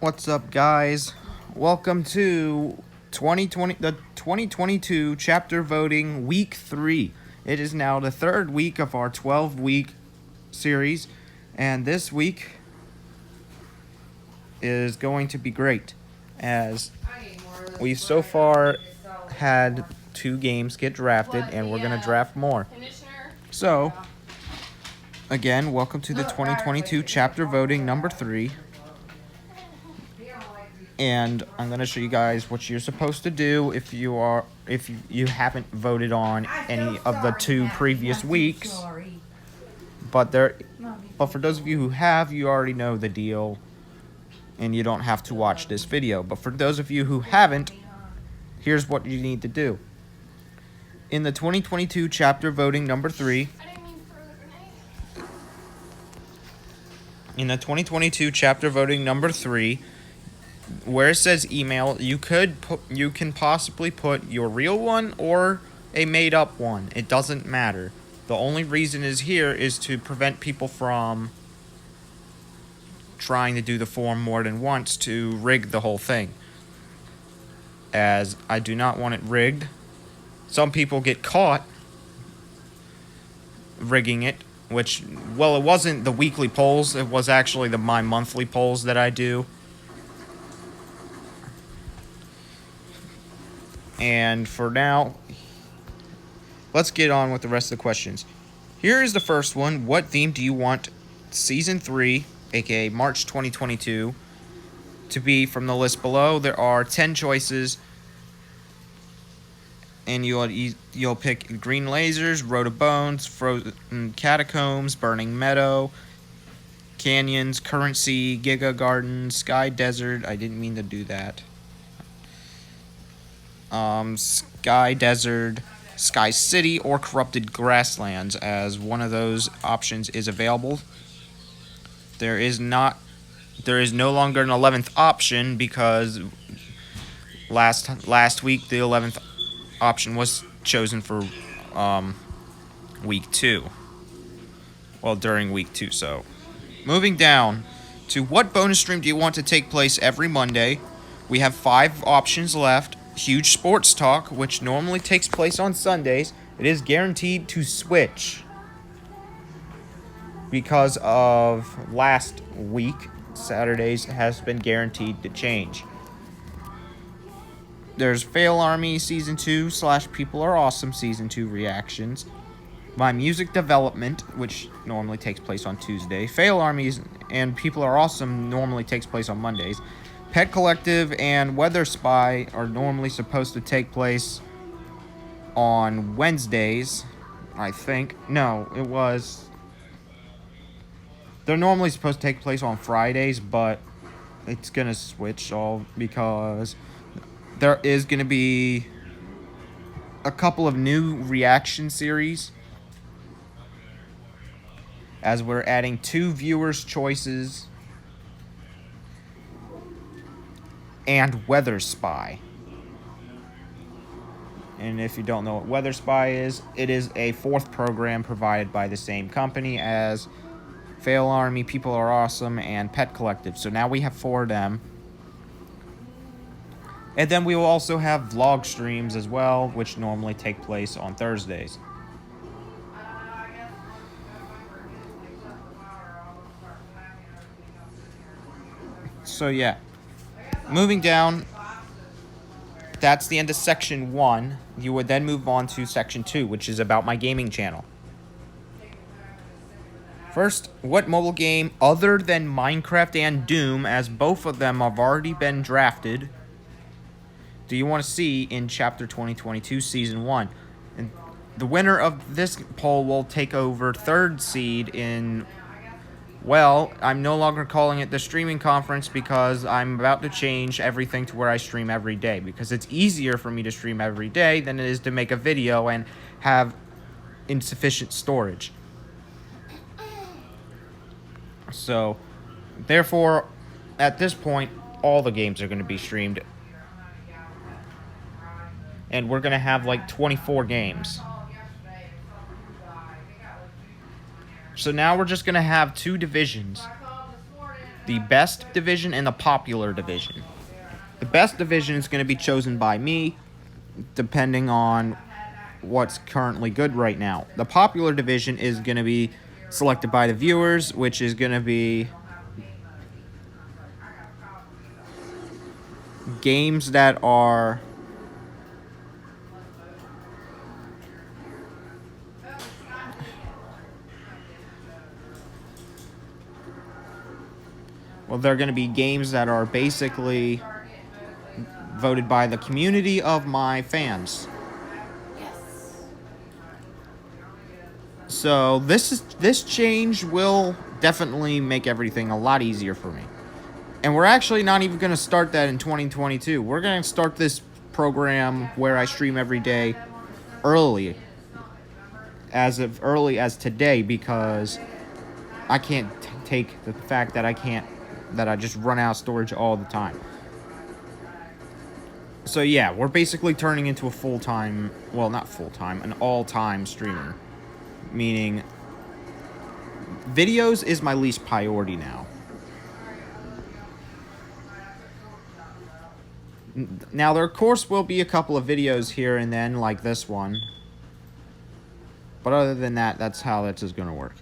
What's up, guys? Welcome to the 2022 chapter voting week 3. It is now the third week of our 12-week series, and this week is going to be great, as we've so far had 2 games get drafted, and we're going to draft more. So, again, welcome to the 2022 chapter voting number 3. And I'm going to show you guys what you're supposed to do if you haven't voted on any of the 2 previous weeks. But for those of you who have, you already know the deal, and you don't have to watch this video. But for those of you who haven't, here's what you need to do. In the 2022 chapter voting number 3, where it says email, you can possibly put your real one or a made up one. It doesn't matter. The only reason is to prevent people from trying to do the form more than once to rig the whole thing, as I do not want it rigged. Some people get caught rigging it, which, well, it wasn't the weekly polls, it was actually my monthly polls that I do. And for now, let's get on with the rest of the questions. Here is the first one. What theme do you want Season 3, aka March 2022, to be from the list below? There are 10 choices, and you'll pick Green Lasers, Road of Bones, Frozen Catacombs, Burning Meadow, Canyons, Currency, Giga Garden, Sky Desert. I didn't mean to do that. Sky Desert, Sky City, or Corrupted Grasslands, as one of those options is available. There is no longer an 11th option, because last week the 11th option was chosen for week 2. Well, during week 2. So, moving down to what bonus stream do you want to take place every Monday? We have 5 options left. Huge Sports Talk, which normally takes place on Sundays. It is guaranteed to switch because of last week. Saturdays has been guaranteed to change. There's Fail Army Season 2 / People Are Awesome Season 2 reactions. My Music Development, which normally takes place on Tuesday. Fail Armies and People Are Awesome normally takes place on Mondays. Pet Collective and Weather Spy are normally supposed to take place on Wednesdays, I think. No, it was... They're normally supposed to take place on Fridays, but it's going to switch all because there is going to be a couple of new reaction series, as we're adding 2 viewers' choices and Weather Spy. And if you don't know what Weather Spy is, it is a 4th program provided by the same company as Fail Army, People Are Awesome, and Pet Collective. So now we have 4 of them. And then we will also have vlog streams as well, which normally take place on Thursdays. So yeah. Moving down, that's the end of Section 1. You would then move on to Section 2, which is about my gaming channel. First, what mobile game other than Minecraft and Doom, as both of them have already been drafted, do you want to see in Chapter 2022 Season 1? And the winner of this poll will take over 3rd seed in... Well, I'm no longer calling it the streaming conference, because I'm about to change everything to where I stream every day, because it's easier for me to stream every day than it is to make a video and have insufficient storage. So, therefore, at this point, all the games are going to be streamed. And we're going to have like 24 games. So now we're just going to have 2 divisions. the best division and the popular division. The best division is going to be chosen by me, depending on what's currently good right now. The popular division is going to be selected by the viewers, which is going to be games that are they're going to be games that are basically voted by the community of my fans. So this change will definitely make everything a lot easier for me. And we're actually not even going to start that in 2022. We're going to start this program where I stream every day early as today, because I can't take the fact that I just run out of storage all the time. So yeah, we're basically turning into a full-time, well, not full-time, an all-time streamer. Meaning, videos is my least priority now. Now, there of course will be a couple of videos here and then, like this one. But other than that, that's how that is going to work.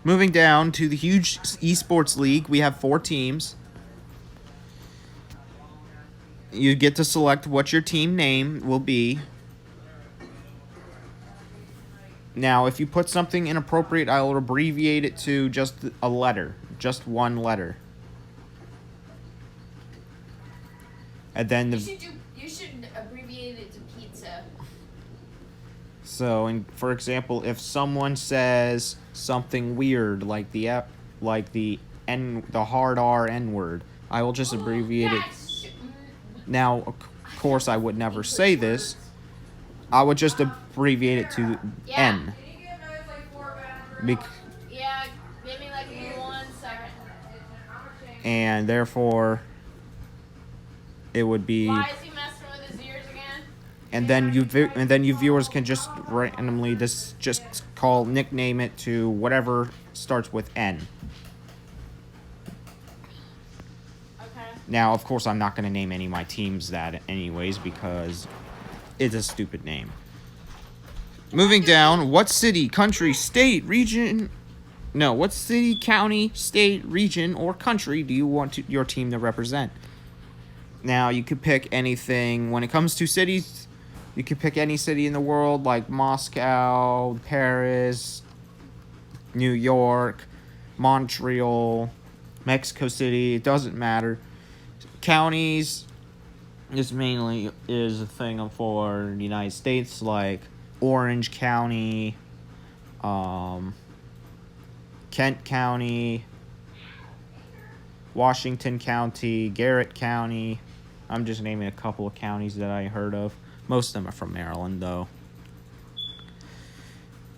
Moving down to the huge Esports League, we have 4 teams. You get to select what your team name will be. Now, if you put something inappropriate, I will abbreviate it to just a letter. Just one letter. And then you should abbreviate it to pizza. So, for example, if someone says something weird like the hard R N word, I will just abbreviate it. Now, of course, I would never say this. I would just abbreviate it to N. Yeah, give me like 1 second. And therefore, it would be. Why is he messing with his ears again? And then you viewers can just randomly just nickname it to whatever starts with N. Okay. Now, of course, I'm not going to name any of my teams that anyways, because it's a stupid name. Moving down, what city, country, state, region... No, what city, county, state, region, or country do you want your team to represent? Now, you could pick anything. When it comes to cities, you could pick any city in the world, like Moscow, Paris, New York, Montreal, Mexico City. It doesn't matter. Counties is a thing for the United States, like Orange County, Kent County, Washington County, Garrett County. I'm just naming a couple of counties that I heard of. Most of them are from Maryland, though.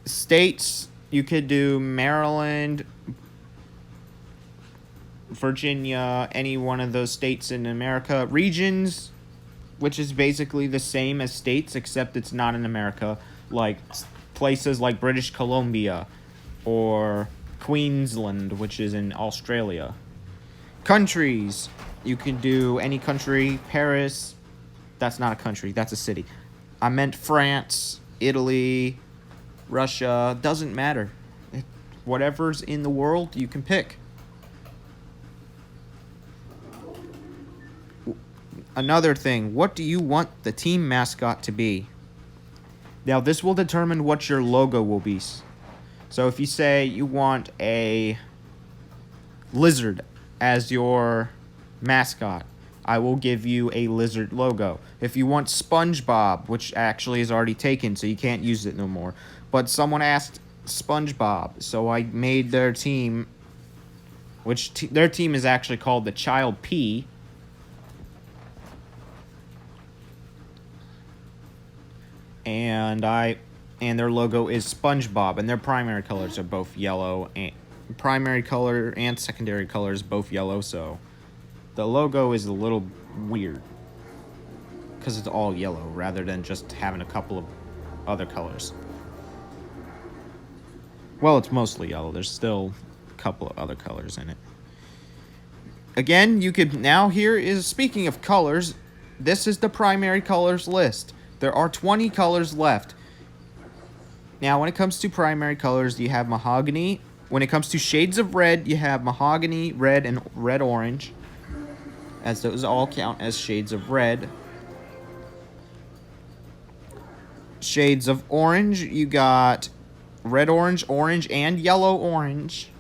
States, you could do Maryland, Virginia, any one of those states in America. Regions, which is basically the same as states, except it's not in America, like places like British Columbia or Queensland, which is in Australia. Countries, you can do any country. Paris, that's not a country, that's a city. I meant France, Italy, Russia, doesn't matter. Whatever's in the world, you can pick. Another thing, what do you want the team mascot to be? Now, this will determine what your logo will be. So if you say you want a lizard as your mascot, I will give you a lizard logo. If you want SpongeBob, which actually is already taken, so you can't use it no more, but someone asked SpongeBob, so I made their team, their team is actually called the Child P. And their logo is SpongeBob, and their primary colors are both yellow, and primary color and secondary colors both yellow, so the logo is a little weird because it's all yellow rather than just having a couple of other colors. Well, it's mostly yellow. There's still a couple of other colors in it. again, you could now here is speaking of colors. This is the primary colors list. There are 20 colors left. Now, when it comes to primary colors, you have mahogany. When it comes to shades of red, you have mahogany, red, and red-orange, as those all count as shades of red. Shades of orange, you got red-orange, orange, and yellow-orange.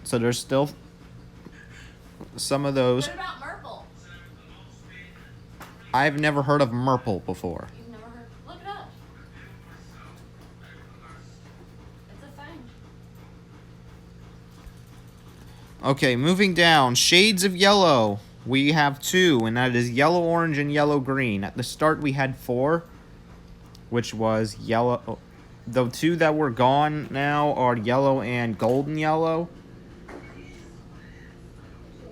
So there's still some of those. What about Merple? I've never heard of Merple before. You've never heard? Look it up. It's a thing. Okay, moving down. Shades of yellow. We have 2, and that is yellow orange and yellow green. At the start, we had 4, which was yellow. The 2 that were gone now are yellow and golden yellow.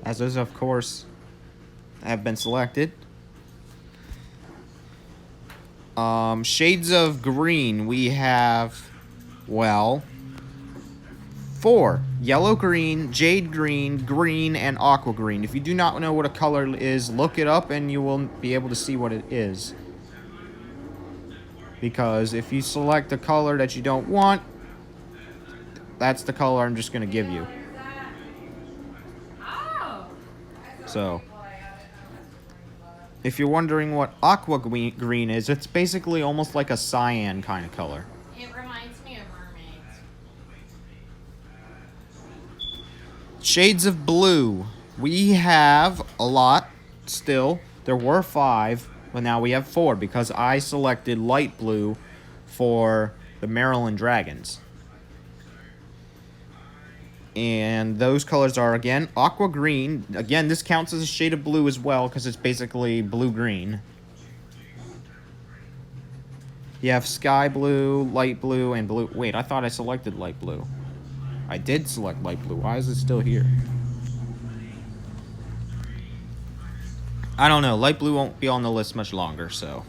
As those, of course, have been selected. Shades of green. We have, well, 4. Yellow green, jade green, green, and aqua green. If you do not know what a color is, look it up and you will be able to see what it is. Because if you select a color that you don't want, that's the color I'm just going to give you. Oh. So, if you're wondering what aqua green is, it's basically almost like a cyan kind of color. It reminds me of mermaids. Shades of blue. We have a lot still. There were 5, but now we have 4 because I selected light blue for the Maryland Dragons. And those colors are, again, aqua green. Again, this counts as a shade of blue as well because it's basically blue-green. You have sky blue, light blue, and blue. Wait, I thought I selected light blue. I did select light blue. Why is it still here? I don't know. Light blue won't be on the list much longer, so.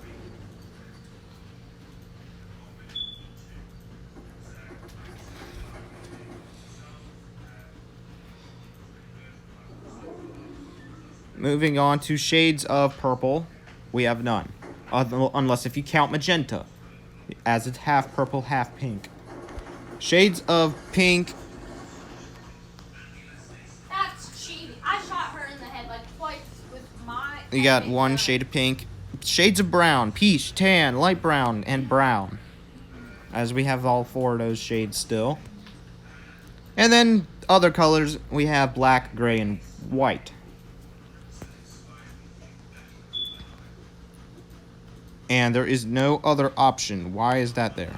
Moving on to shades of purple, we have none. Unless if you count magenta, as it's half purple, half pink. Shades of pink. That's cheating. I shot her in the head like twice with my. You got 1 shade of pink. Shades of brown, peach, tan, light brown, and brown. As we have all 4 of those shades still. And then other colors, we have black, gray, and white. And there is no other option. Why is that there?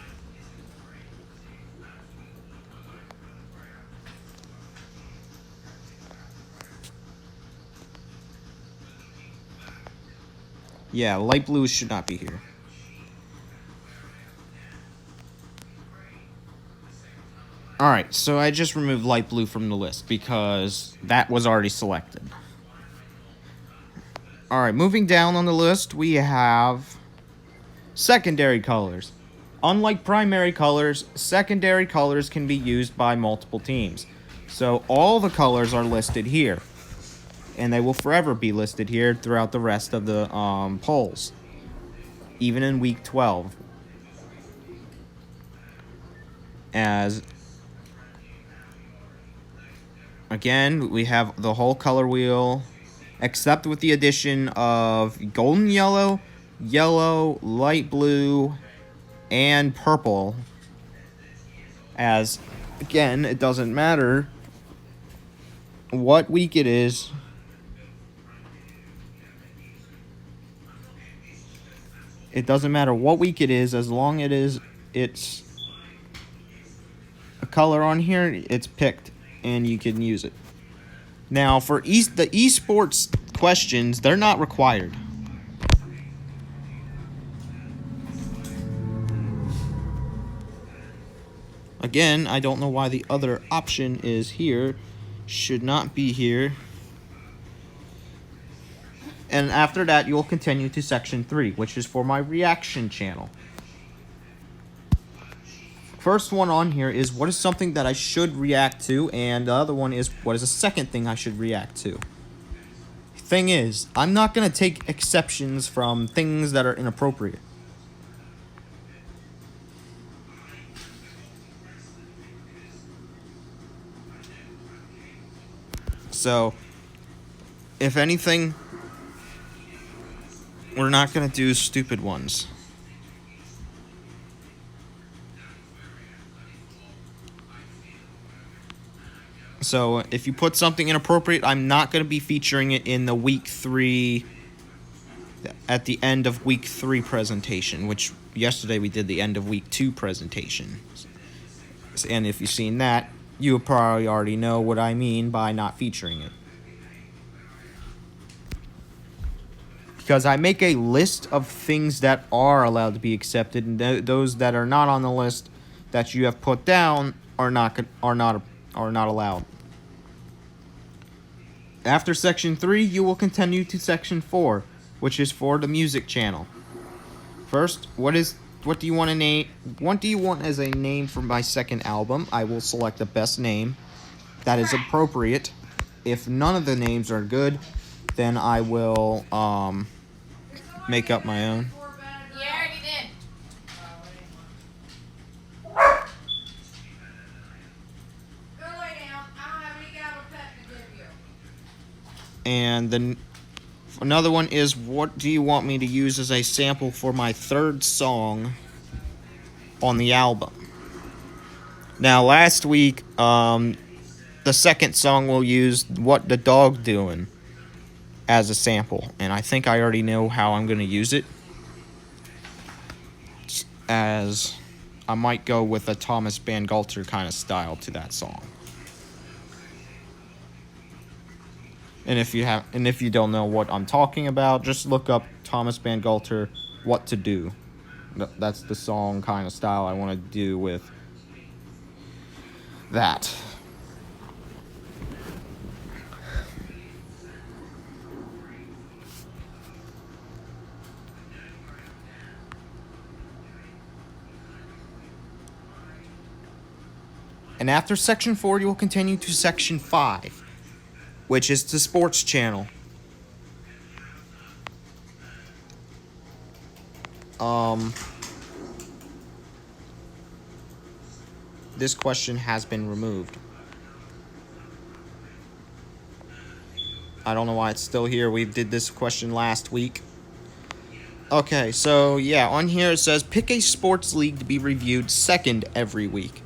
Yeah, light blue should not be here. Alright, so I just removed light blue from the list because that was already selected. Alright, moving down on the list, we have secondary colors. Unlike primary colors, secondary colors can be used by multiple teams. So all the colors are listed here. And they will forever be listed here throughout the rest of the polls. Even in week 12. As, again, we have the whole color wheel, except with the addition of golden yellow, yellow, light blue, and purple. As, again, it doesn't matter what week it is. It doesn't matter what week it is, as long as it's a color on here, it's picked, and you can use it. Now, for the esports questions, they're not required. Again, I don't know why the other option is here. Should not be here. And after that, you'll continue to section 3, which is for my reaction channel. first one on here is what is something that I should react to, and the other one is what is the second thing I should react to. Thing is, I'm not going to take exceptions from things that are inappropriate. So, if anything, we're not going to do stupid ones. So, if you put something inappropriate, I'm not going to be featuring it in the week 3, at the end of week 3 presentation, which yesterday we did the end of week 2 presentation. And if you've seen that, you probably already know what I mean by not featuring it. Because I make a list of things that are allowed to be accepted, and those that are not on the list that you have put down are not allowed. After section 3, you will continue to section 4, which is for the music channel. First, what do you want to name? What do you want as a name for my second album? I will select the best name that is appropriate. If none of the names are good, then I will make up my own. Yeah, I already did. Go lay down. I don't have any gavel pet to give you. And then another one is, what do you want me to use as a sample for my third song on the album? Now, last week, the second song will use What the Dog Doing as a sample, and I think I already know how I'm going to use it, as I might go with a Thomas Bangalter kind of style to that song. And if you don't know what I'm talking about, just look up Thomas Bangalter, What to Do. That's the song kind of style I want to do with that. And after section 4, you will continue to section 5, which is the sports channel. This question has been removed. I don't know why it's still here. We did this question last week. Okay, so yeah, on here it says pick a sports league to be reviewed second every week.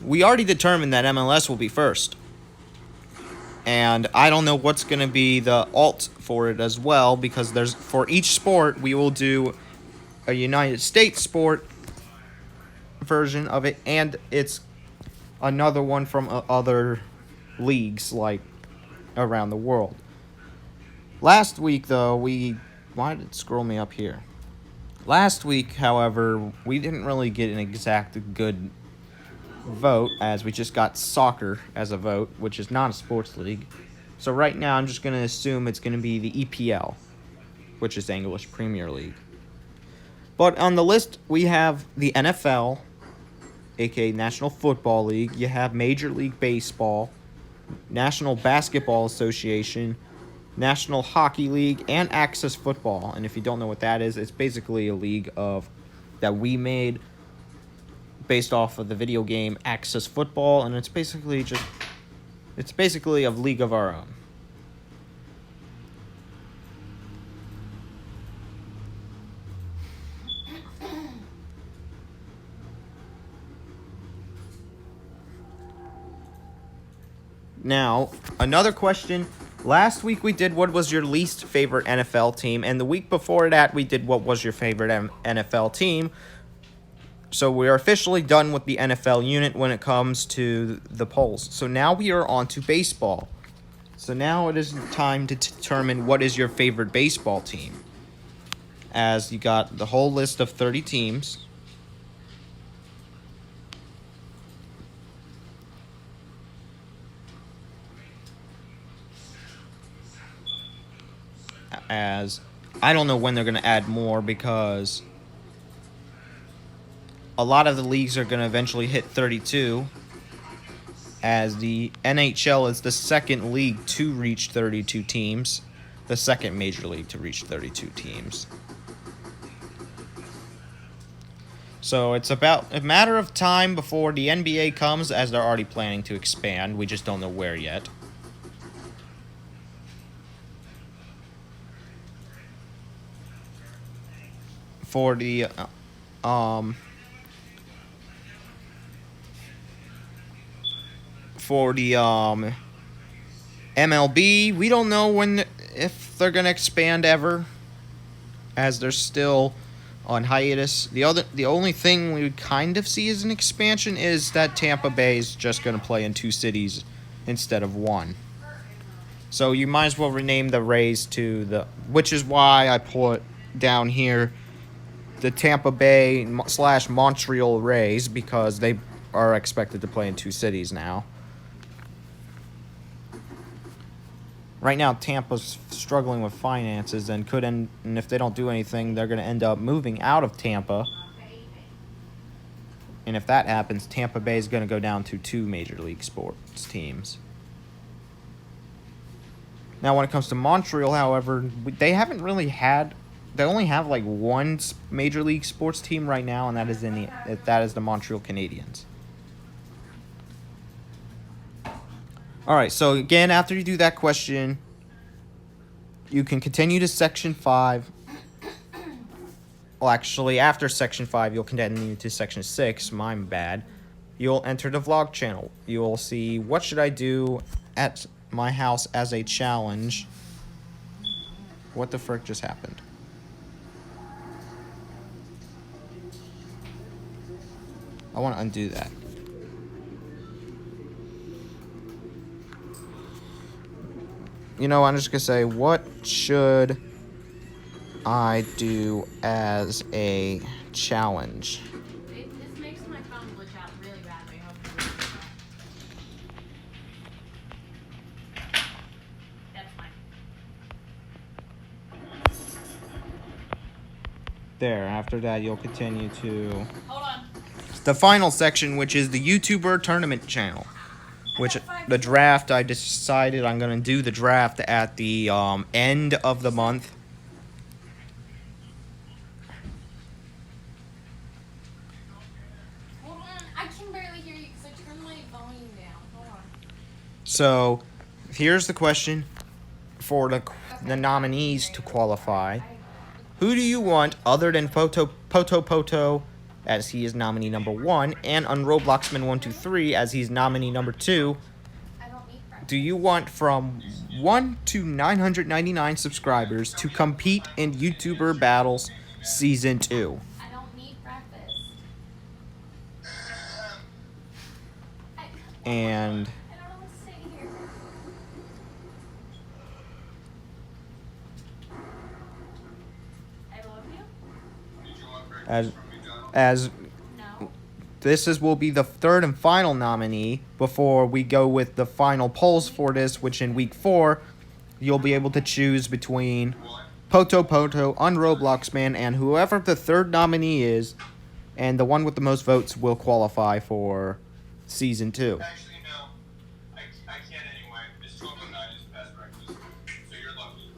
We already determined that MLS will be first. And I don't know what's going to be the alt for it as well, because for each sport we will do a United States sport version of it, and it's another one from other leagues like around the world. Last week, though, why did it scroll me up here? Last week, however, we didn't really get an exact good vote, as we just got soccer as a vote, which is not a sports league. So right now, I'm just going to assume it's going to be the EPL, which is English Premier League. But on the list, we have the NFL, aka National Football League. You have Major League Baseball, National Basketball Association, National Hockey League, and Access Football. And if you don't know what that is, it's basically a league that we made based off of the video game Access Football, and it's basically a league of our own. Now, another question. Last week we did what was your least favorite NFL team, and the week before that we did what was your favorite NFL team. So we are officially done with the NFL unit when it comes to the polls. So now we are on to baseball. So now it is time to determine what is your favorite baseball team. As you got the whole list of 30 teams. As I don't know when they're going to add more, because a lot of the leagues are going to eventually hit 32, as the NHL is the second league to reach 32 teams, the second major league to reach 32 teams. So it's about a matter of time before the NBA comes, as they're already planning to expand. We just don't know where yet. For the MLB, we don't know if they're gonna expand ever, as they're still on hiatus. The only thing we would kind of see as an expansion is that Tampa Bay is just gonna play in 2 cities instead of 1. So you might as well rename the Rays to which is why I put down here the Tampa Bay / Montreal Rays, because they are expected to play in 2 cities now. Right now, Tampa's struggling with finances and and if they don't do anything, they're going to end up moving out of Tampa. And if that happens, Tampa Bay is going to go down to 2 Major League sports teams. Now, when it comes to Montreal, however, they only have like 1 Major League sports team right now, and that is the Montreal Canadiens. All right, so again, after you do that question, you can continue to Section 5. Well, actually, after Section 5, you'll continue to Section 6. My bad. You'll enter the vlog channel. You will see what should I do at my house as a challenge. What the frick just happened? I want to undo that. You know, I'm just going to say, what should I do as a challenge? This makes my phone glitch out really badly. That's fine. There, after that, you'll continue to Hold on. the final section, which is the YouTuber tournament channel. Which the draft, I decided I'm going to do the draft at the end of the month. Hold on. I can barely hear you because I turned my volume down. Hold on. So, here's the question for the nominees to qualify. Who do you want other than Poto, as he is nominee number 1, and Unrobloxman123 as he's nominee number 2? Do you want from 1 to 999 subscribers to compete in YouTuber Battles Season 2? I don't need breakfast. And I don't know what to say here. I love you. as No. this will be the 3rd and final nominee before we go with the final polls for this, which in week 4 you'll be able to choose between Poto, Unrobloxman, and whoever the 3rd nominee is, and the one with the most votes will qualify for Season 2. Actually, no. I can't anyway. It's 12:09 is past breakfast, so you're lucky.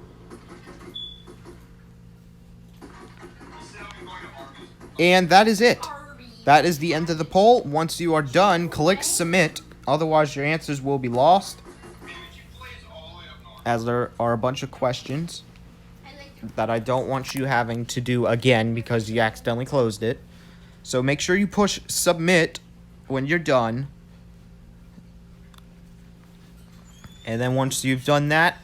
You said I'm going to Arby's. And that is it. Arby's. That is the end of the poll. Once you are done, click submit. Otherwise, your answers will be lost, Maybe you plays all the way up north. as there are a bunch of questions I like that I don't want you having to do again because you accidentally closed it. So make sure you push submit when you're done. And then once you've done that,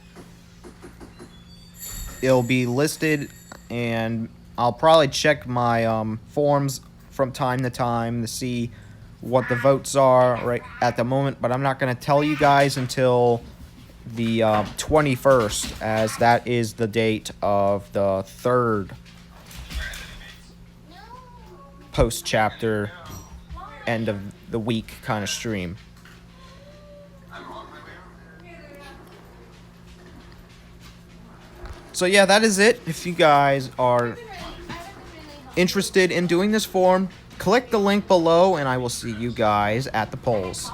it'll be listed, and I'll probably check my forms from time to time to see what the votes are right at the moment, but I'm not going to tell you guys until the 21st, as that is the date of the 3rd no. post-chapter end of the week kind of stream. I'm on my way over. So yeah, that is it. If you guys are interested in doing this form, Click the link below, and I will see you guys at the polls.